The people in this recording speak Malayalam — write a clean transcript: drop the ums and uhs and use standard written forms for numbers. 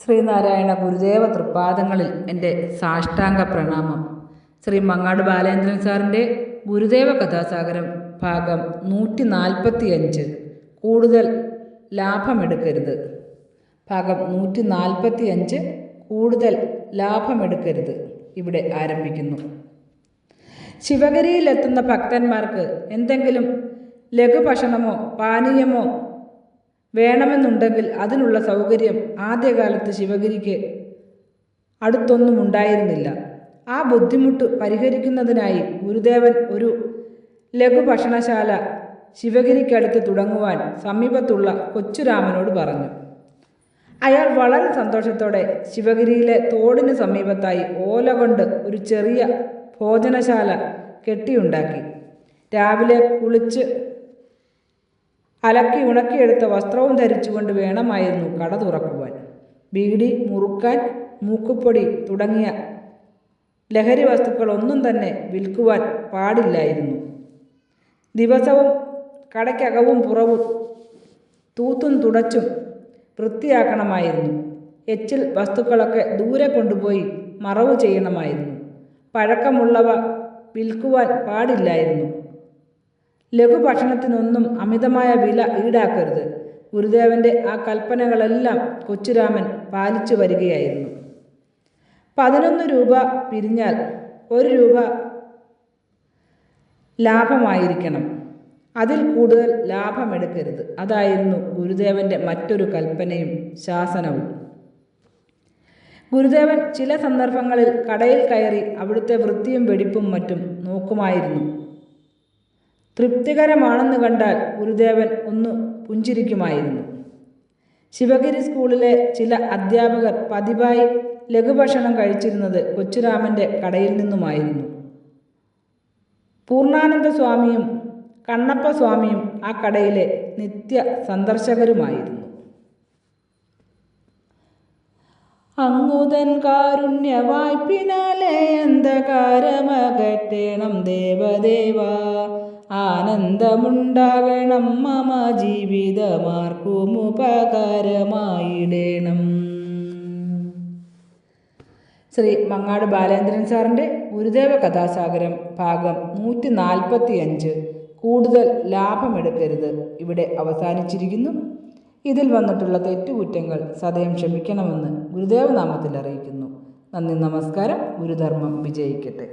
ശ്രീനാരായണ ഗുരുദേവ തൃപ്പാദങ്ങളിൽ എൻ്റെ സാഷ്ടാംഗ പ്രണാമം. ശ്രീ മങ്ങാട് ബാലേന്ദ്രൻ സാറിൻ്റെ ഗുരുദേവ കഥാസാഗരം ഭാഗം 145 കൂടുതൽ ലാഭമെടുക്കരുത്. ഭാഗം 145 കൂടുതൽ ലാഭമെടുക്കരുത് ഇവിടെ ആരംഭിക്കുന്നു. ശിവഗിരിയിലെത്തുന്ന ഭക്തന്മാർക്ക് എന്തെങ്കിലും ലഘുഭക്ഷണമോ പാനീയമോ വേണമെന്നുണ്ടെങ്കിൽ അതിനുള്ള സൗകര്യം ആദ്യകാലത്ത് ശിവഗിരിക്ക് അടുത്തൊന്നും ഉണ്ടായിരുന്നില്ല. ആ ബുദ്ധിമുട്ട് പരിഹരിക്കുന്നതിനായി ഗുരുദേവൻ ഒരു ലഘുഭക്ഷണശാല ശിവഗിരിക്കടുത്ത് തുടങ്ങുവാൻ സമീപത്തുള്ള കൊച്ചുരാമനോട് പറഞ്ഞു. അയാൾ വളരെ സന്തോഷത്തോടെ ശിവഗിരിയിലെ തോടിന് സമീപത്തായി ഓല കൊണ്ട് ഒരു ചെറിയ ഭോജനശാല കെട്ടിയുണ്ടാക്കി. രാവിലെ കുളിച്ച് അലക്കി ഉണക്കിയെടുത്ത വസ്ത്രവും ധരിച്ചുകൊണ്ട് വേണമായിരുന്നു കട തുറക്കുവാൻ. ബീഡി, മുറുക്കാൻ, മൂക്കുപ്പൊടി തുടങ്ങിയ ലഹരി വസ്തുക്കളൊന്നും തന്നെ വിൽക്കുവാൻ പാടില്ലായിരുന്നു. ദിവസവും കടയ്ക്കകവും പുറവും തൂത്തും തുടച്ചും വൃത്തിയാക്കണമായിരുന്നു. എച്ചിൽ വസ്തുക്കളൊക്കെ ദൂരെ കൊണ്ടുപോയി മറവ് ചെയ്യണമായിരുന്നു. പഴക്കമുള്ളവ വിൽക്കുവാൻ പാടില്ലായിരുന്നു. ലഘുഭക്ഷണത്തിനൊന്നും അമിതമായ വില ഈടാക്കരുത്. ഗുരുദേവൻ്റെ ആ കൽപ്പനകളെല്ലാം കൊച്ചുരാമൻ പാലിച്ചു വരികയായിരുന്നു. 11 രൂപ പിരിഞ്ഞാൽ 1 രൂപ ലാഭമായിരിക്കണം. അതിൽ കൂടുതൽ ലാഭമെടുക്കരുത്. അതായിരുന്നു ഗുരുദേവൻ്റെ മറ്റൊരു കൽപ്പനയും ശാസനവും. ഗുരുദേവൻ ചില സന്ദർഭങ്ങളിൽ കടയിൽ കയറി അവിടുത്തെ വൃത്തിയും വെടിപ്പും മറ്റും നോക്കുമായിരുന്നു. തൃപ്തികരമാണെന്ന് കണ്ടാൽ ഗുരുദേവൻ ഒന്ന് പുഞ്ചിരിക്കുമായിരുന്നു. ശിവഗിരി സ്കൂളിലെ ചില അധ്യാപകർ പതിവായി ലഘുഭക്ഷണം കഴിച്ചിരുന്നത് കൊച്ചുരാമൻ്റെ കടയിൽ നിന്നുമായിരുന്നു. പൂർണ്ണാനന്ദ സ്വാമിയും കണ്ണപ്പ സ്വാമിയും ആ കടയിലെ നിത്യ സന്ദർശകരുമായിരുന്നു. അങ്ങുതൻ കാരുണ്യ വായ്പിനാലെ അന്ധകാരമകറ്റേണം ദേവദേവ, ആനന്ദമുണ്ടാകണം മമ ജീവിതമാർക്കും ഉപകാരമായിടേണം. ശ്രീ മങ്ങാട് ബാലേന്ദ്രൻ സാറിൻ്റെ ഗുരുദേവ കഥാസാഗരം ഭാഗം 145 കൂടുതൽ ലാഭമെടുക്കരുത് ഇവിടെ അവസാനിച്ചിരിക്കുന്നു. ഇതിൽ വന്നിട്ടുള്ള തെറ്റുകുറ്റങ്ങൾ സദയം ക്ഷമിക്കണമെന്ന് ഗുരുദേവ നാമത്തിൽ അറിയിക്കുന്നു. നന്ദി, നമസ്കാരം. ഗുരുധർമ്മം വിജയിക്കട്ടെ.